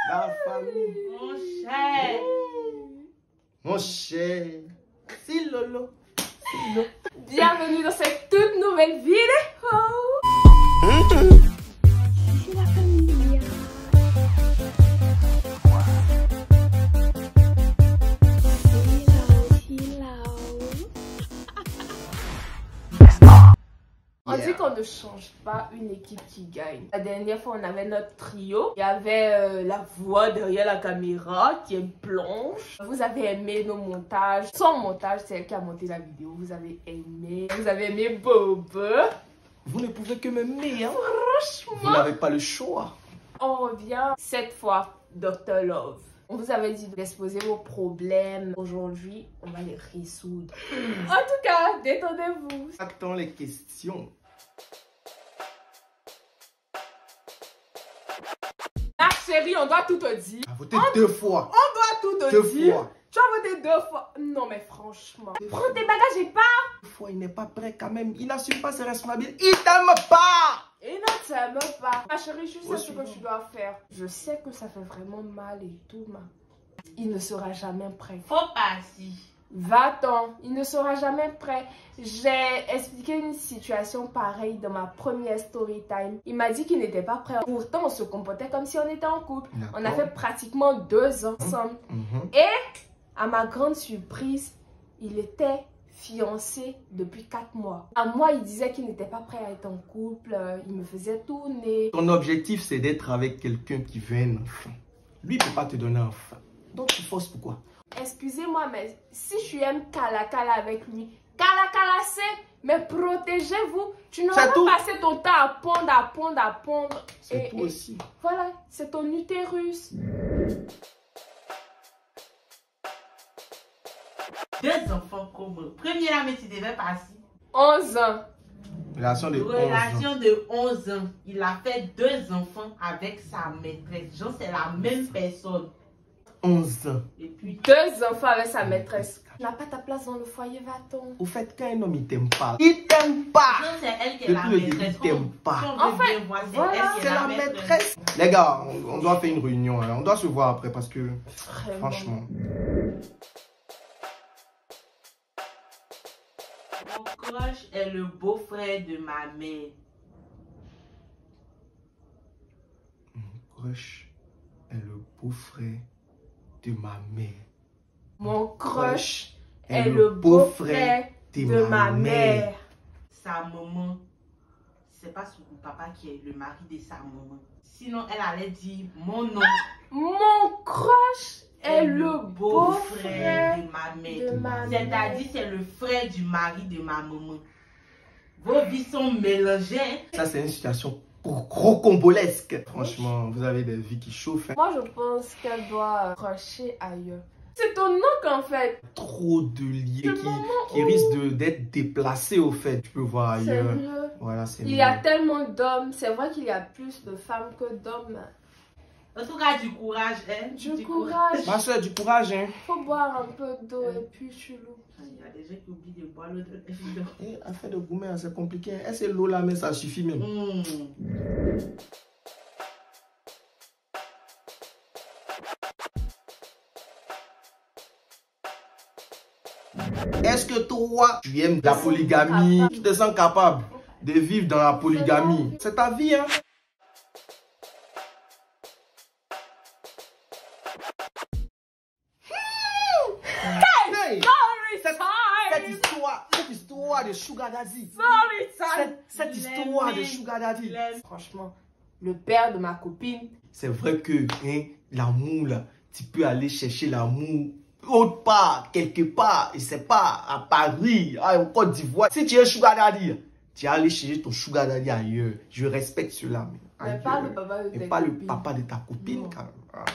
La famille. Mon cher. Mon cher. Si Lolo. Bienvenue dans cette toute nouvelle vidéo. C'est la famille. On dit qu'on ne change pas une équipe qui gagne. La dernière fois, on avait notre trio. Il y avait la voix derrière la caméra qui est blanche. Vous avez aimé nos montages. Son montage, c'est elle qui a monté la vidéo. Vous avez aimé Bobo. Vous ne pouvez que m'aimer, hein? Franchement. Vous n'avez pas le choix. On revient cette fois, Dr. Love. On vous avait dit d'exposer vos problèmes. Aujourd'hui, on va les résoudre. En tout cas, détendez-vous. Attends les questions. Ah chérie, on doit tout te dire. A voté 2 fois. On doit tout te 2 dire. fois. Tu as voté 2 fois. Non mais franchement. Prends tes bagages et pars. 2 fois, il n'est pas prêt quand même. Il n'assume pas ses responsabilités. Il t'aime pas. Et non, ça me pas. Ma chérie, je sais ce Aussi, que tu dois faire. Je sais que ça fait vraiment mal et tout, mais il ne sera jamais prêt. Faut partir. Va-t'en, il ne sera jamais prêt. J'ai expliqué une situation pareille dans ma première story time. Il m'a dit qu'il n'était pas prêt. Pourtant, on se comportait comme si on était en couple. On a fait pratiquement 2 ans ensemble. Et à ma grande surprise, il était fiancé depuis 4 mois. À moi, il disait qu'il n'était pas prêt à être en couple. Il me faisait tourner. Ton objectif, c'est d'être avec quelqu'un qui veut un enfant. Lui, il ne peut pas te donner un enfant. Donc, tu forces pourquoi? Excusez-moi, mais si je aime Kala avec lui, Kala c'est, mais protégez-vous. Tu n'auras pas passé ton temps à pondre. C'est tout aussi. Voilà, c'est ton utérus. 2 enfants communs. Première mais tu devais passer. 11 ans. Relation de 11 ans. Relation de 11 ans. Il a fait 2 enfants avec sa maîtresse. Genre, c'est la même personne. 11 ans. Et puis 2 enfants avec sa maîtresse. Tu n'as pas ta place dans le foyer, va-t-on. Au fait, quand un homme, il t'aime pas. Il t'aime pas. genre, c'est elle qui est la Depuis le début, maîtresse. il t'aime pas. En fait, voilà, C'est la maîtresse. Les gars, on doit faire une réunion. Hein. On doit se voir après parce que, Vraiment. franchement. Mon crush est le beau-frère de ma mère. Mon crush est le beau-frère de ma mère. Mon crush est le beau-frère de ma mère. Sa maman, c'est pas son papa qui est le mari de sa maman. Sinon, elle allait dire mon nom. Mon crush est le beau-frère beau-frère de ma mère. C'est-à-dire, c'est le frère du mari de ma maman. Vos vies sont mélangées. Hein? Ça, c'est une situation rocambolesque. Franchement, vous avez des vies qui chauffent. Hein. Moi, je pense qu'elle doit crusher ailleurs. C'est ton oncle en fait. Trop de liens qui risquent d'être déplacés au fait. Tu peux voir ailleurs. Sérieux? Voilà, c'est Il y a tellement d'hommes. C'est vrai qu'il y a plus de femmes que d'hommes. En tout cas, du courage, hein? Du courage. Ma soeur, du courage, hein. Faut boire un peu d'eau et puis tu l'oublies. Il y a des gens qui oublient de boire l'eau de Et affaire de gourmet, c'est compliqué. Est-ce que l'eau là, mais ça suffit même? Est-ce que toi, tu aimes la polygamie? Tu te sens capable de vivre dans la polygamie? C'est ta vie, hein? Hey! Cette histoire de Sugar Daddy. Cette histoire de Sugar Daddy. Franchement, le père de ma copine. C'est vrai que hein, l'amour, là, tu peux aller chercher l'amour autre part, quelque part, je sais pas, à Paris, en Côte d'Ivoire. Si tu es Sugar Daddy, tu vas aller chercher ton Sugar Daddy ailleurs. Je respecte cela. Mais pas le papa de ta copine. Mais pas le papa de ta copine, quand même. Ah.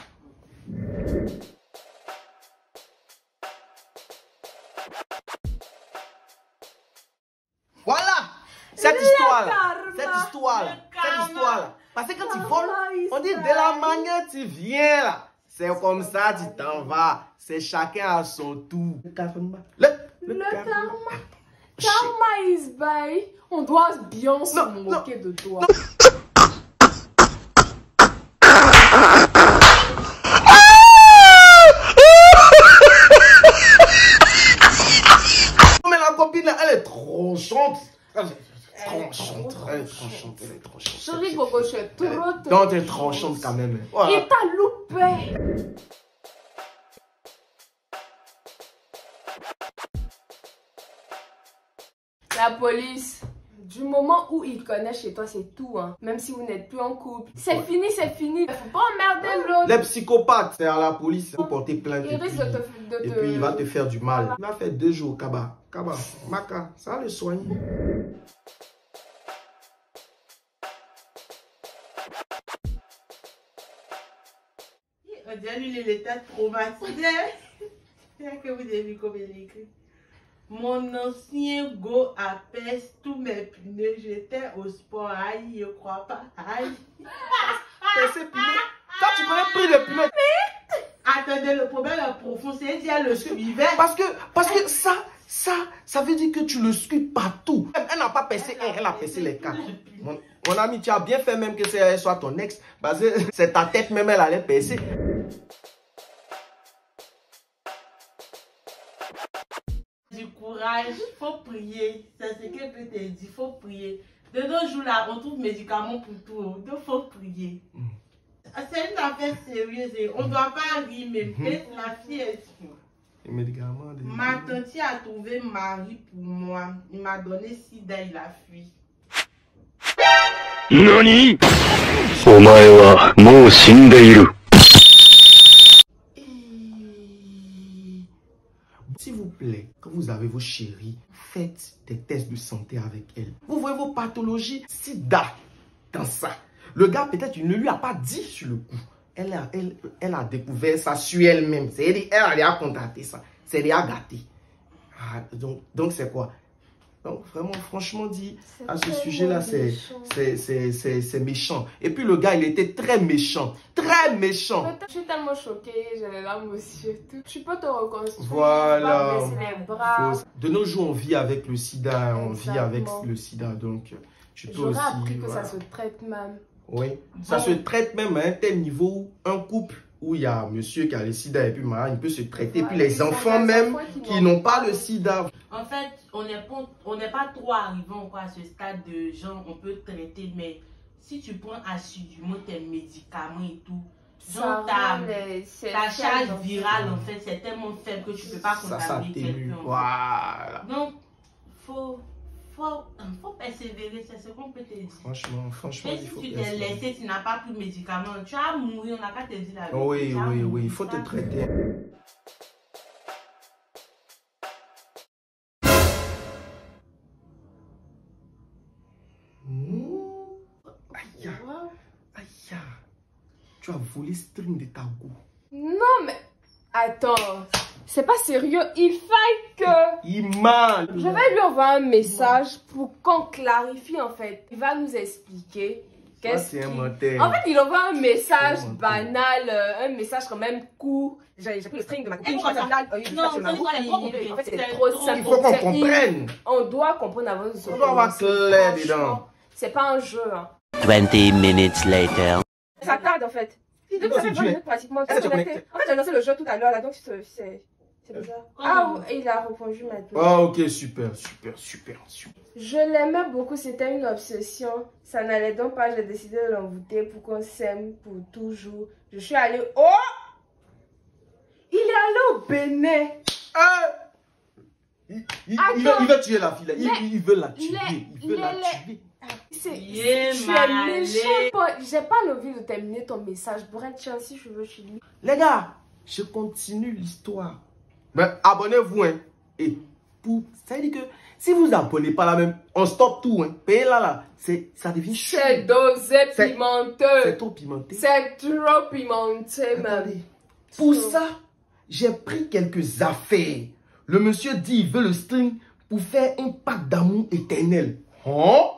Voilà! Cette histoire-là. Parce que quand tu voles, on dit de la manière tu viens là. C'est comme ça, tu t'en vas. C'est chacun à son tour. Le karma. Karma is by. On doit bien se moquer de toi. Elle est tranchante. Elle est tranchante. Elle est tranchante. Elle est tranchante. Chérie Gogo, je suis trop. Non, t'es tranchante quand même. Voilà. Il t'a loupé. La police, du moment où il connaît chez toi, c'est tout. Hein. Même si vous n'êtes plus en couple. C'est fini, c'est fini. Il faut pas emmerder l'autre. Les psychopathes, c'est à la police. Il faut porter plainte. Il risque de te... Et puis il va te faire du mal. Il va faire 2 jours, Kaba. Kaba, Maka, ça va le soigner. On dirait lui, il était traumatisé. C'est que vous avez vu comme il écrit. Mon ancien go apaise tous mes pneus. J'étais au sport. Aïe, je crois pas. Aïe. Ces pneus. Ça, tu connais pris les pneus. Attendez, le problème est profond. C'est si elle le suivait. Parce que ça veut dire que tu le suis partout. Elle n'a pas percé un, elle a percé les 4. Mon ami, tu as bien fait même que ce soit ton ex. Parce que c'est ta tête même, elle allait percer. Du courage, il faut prier. C'est ce que peut te dire, il faut prier. De nos jours là, on trouve médicaments pour tout. Il faut prier. C'est une affaire sérieuse. On ne doit pas rire, mais la fille est... Les médicaments. Ma tante a trouvé mari pour moi. Il m'a donné sida, il a fui. Nani? Omae wa mou shindeiru. S'il vous plaît, quand vous avez vos chéris, faites des tests de santé avec elles. Vous voyez vos pathologies, sida dans ça. Le gars, peut-être, il ne lui a pas dit sur le coup. Elle a découvert ça sur elle-même. Elle a contacté ça. C'est déjà gâté. Ah, donc c'est quoi? Donc vraiment, franchement dit, à ce sujet-là, c'est méchant. Et puis le gars, il était très méchant. Très méchant. Je suis tellement choquée, j'ai les larmes aux yeux. Tu peux te reconstruire. Voilà. Tu peux baisser les bras. De nos jours, on vit avec le sida. On vit avec le sida. Donc, tu peux aussi... J'aurais appris que voilà. ça se traite même. Oui, ça se traite même à un tel niveau où un couple où il y a monsieur qui a le sida et puis il peut se traiter. Puis les enfants même qui n'ont pas le sida. En fait, on n'est pas trop arrivé encore à ce stade de genre on peut traiter, mais si tu prends assidûment tes médicaments et tout, genre ta charge virale en fait c'est tellement faible que tu ne peux pas contaminer quelqu'un. Voilà. Donc, faut persévérer, c'est ce qu'on peut te dire. Franchement, et si tu t'es laissé, tu n'as pas pris de médicaments, tu vas mourir, on n'a qu'à te dire la Oui, vérité. oui, il faut te traiter. Aïe, aïe, tu as volé string de ta go. Non, mais attends, c'est pas sérieux, il faille que... Il m'a... Je vais lui envoyer un message pour qu'on clarifie en fait. Il va nous expliquer qu'est-ce qu'il... En fait, il envoie un message banal, un message quand même court. J'ai pris le string de ma copine. En fait, c'est trop simple. Il faut qu'on comprenne. On doit comprendre avant de se... On doit avoir clair dedans. C'est pas un jeu. Hein. 20 minutes later. Ça tarde en fait. Pratiquement. En fait, j'ai lancé le jeu tout à l'heure là, donc c'est bizarre. Ah, et il a répondu maintenant. Ah, ok, super. Je l'aimais beaucoup, c'était une obsession. Ça n'allait donc pas, j'ai décidé de l'envoûter pour qu'on s'aime pour toujours. Je suis allée... Oh! Il est allé au Bénin. Il veut tuer la fille. Il veut la tuer. Il veut la tuer. Tu es méchant. J'ai pas envie de terminer ton message. Pour être chiant, si je veux chez lui. Les gars, je continue l'histoire. Mais abonnez-vous. Hein. Et ça veut dire que si vous abonnez pas là même, on stoppe tout. Hein. Payez là. Ça devient chaud. C'est dosé pimenteux. C'est trop pimenté. C'est trop pimenté, même. Pour ça, j'ai pris quelques affaires. Le monsieur dit il veut le string pour faire un pacte d'amour éternel. Oh?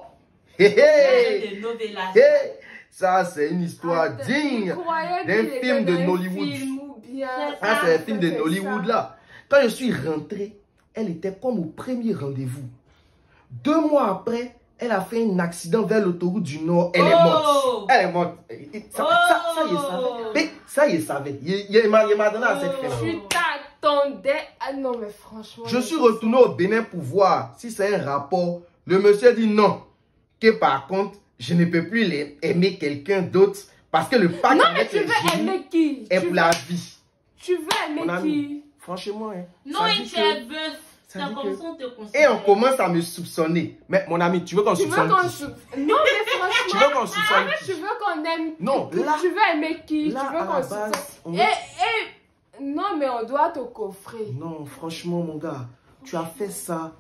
Ça, c'est une histoire digne d'un film de Nollywood. Ça, c'est un film de Nollywood là. Quand je suis rentré, elle était comme au premier rendez-vous. 2 mois après, elle a fait un accident vers l'autoroute du Nord. Elle est morte. Elle est morte. Ça, il savait. Mais ça, il savait. Il m'a donné à cette femme. m'attendais. Ah non, mais franchement. Je suis retourné au Bénin pour voir si c'est un rapport. Le monsieur dit non. Que par contre, je ne peux plus aimer quelqu'un d'autre parce que le pacte avec les aimer qui est pour la vie. Tu veux aimer qui? Franchement, hein. Non, et tu es veuf. Et on commence à me soupçonner. Mais mon ami, tu veux qu'on soupçonne qui? Non, mais franchement. Tu veux qu'on soupçonne qui? Tu veux qu'on aime. Non, là. Tu veux aimer qui? Là, tu veux qu'on soupçonne. Non, mais on doit te coffrer. Non, franchement, mon gars, tu as fait ça.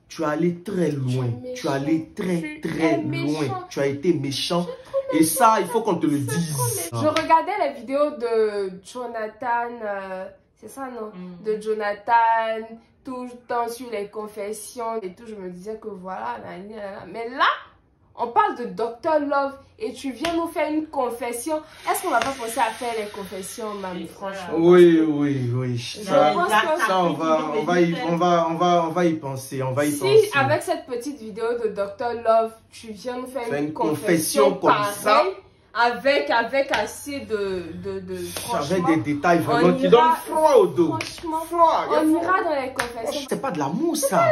Tu es allé très loin. Tu es allé très loin. Tu as été méchant. Et ça, il faut qu'on te le dise. Je regardais les vidéos de Jonathan. C'est ça, non? De Jonathan. Tout le temps sur les confessions et tout. Je me disais que voilà. Mais là, on parle de Dr. Love et tu viens nous faire une confession. Est-ce qu'on va pas penser à faire les confessions, mamie, franchement? Oui. Ça, on va y penser. Si avec cette petite vidéo de Dr. Love, tu viens nous faire une confession comme ça, avec assez de avec des détails vraiment qui donnent froid au dos. Franchement, on ira dans les confessions. C'est pas de l'amour, ça.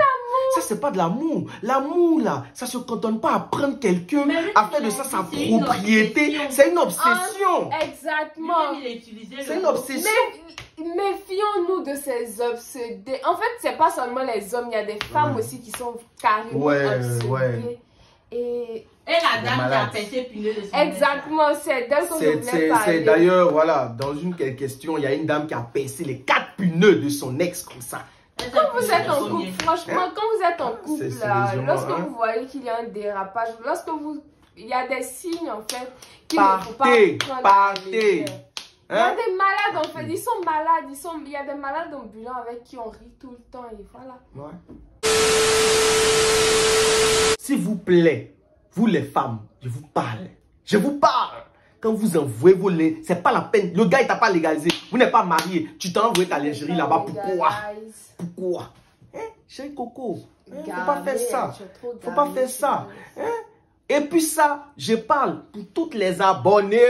Ça, c'est pas de l'amour. L'amour, là, ça se cantonne pas à prendre quelqu'un, à faire de ça sa propriété. C'est une obsession. Exactement. C'est une obsession. Méfions-nous de ces obsédés. En fait, c'est pas seulement les hommes, il y a des femmes aussi qui sont carrément obsédées. Et la dame qui a percé pneu de son exactement, c'est d'elle que je voulais parler. C'est d'ailleurs, voilà, dans une question, il y a une dame qui a percé les 4 pneus de son ex comme ça. Quand vous êtes en couple, franchement, quand vous êtes en couple, là, lorsque vous voyez qu'il y a un dérapage, il y a des signes en fait qu'il ne faut pas prendre. Partez. Il y a des malades en fait, ils sont malades, il y a des malades ambulants avec qui on rit tout le temps et voilà. Ouais. S'il vous plaît, vous les femmes, je vous parle. Je vous parle. Quand vous envoyez vos lingeries, c'est pas la peine. Le gars, il t'a pas légalisé. Vous n'êtes pas marié. Tu t'as envoyé ta lingerie là-bas. Pourquoi? Chérie Coco, faut pas faire ça. Faut pas faire ça. Et puis ça, je parle pour toutes les abonnés.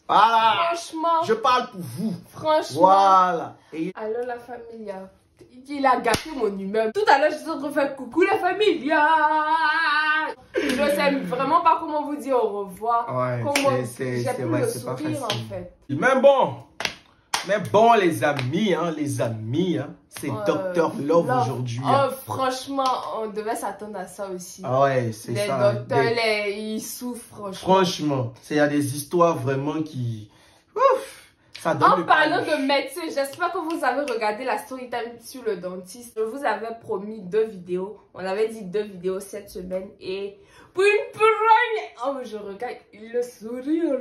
Voilà. Franchement. Je parle pour vous. Franchement. Voilà. Alors la famille, il a gâché mon humeur. Tout à l'heure, je suis en train de faire coucou la famille. Je sais vraiment pas comment vous dire au revoir. Ouais, c'est vrai, c'est pas facile. En fait. Mais bon les amis, c'est Dr. Love aujourd'hui. Franchement, on devait s'attendre à ça aussi. Ouais, c'est ça. Les docteurs, ils souffrent, franchement. Il y a des histoires vraiment qui... Ouf, ça donne en parlant de médecin, j'espère que vous avez regardé la story time sur le dentiste. Je vous avais promis 2 vidéos. On avait dit 2 vidéos cette semaine. Et pour une première... Oh, je regarde le sourire.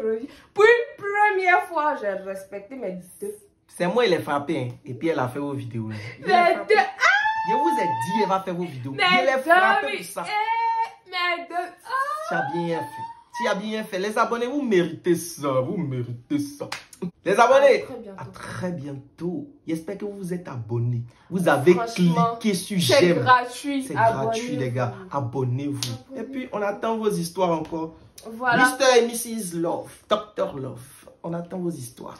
Pour une première fois, j'ai respecté mes 2. C'est moi, elle est frappée. Hein. Et puis, elle a fait vos vidéos. Je vous ai dit, elle va faire vos vidéos. Elle est frappée pour ça. Tu as bien fait. Tu as bien fait. Les abonnés, vous méritez ça. Vous méritez ça. Les abonnés, à très bientôt. J'espère que vous vous êtes abonnés. Vous avez cliqué sur j'aime. C'est gratuit. C'est gratuit, les gars. Abonnez-vous. Et puis, on attend vos histoires encore. Voilà. Mr. et Mrs. Love. Dr. Love. On attend vos histoires.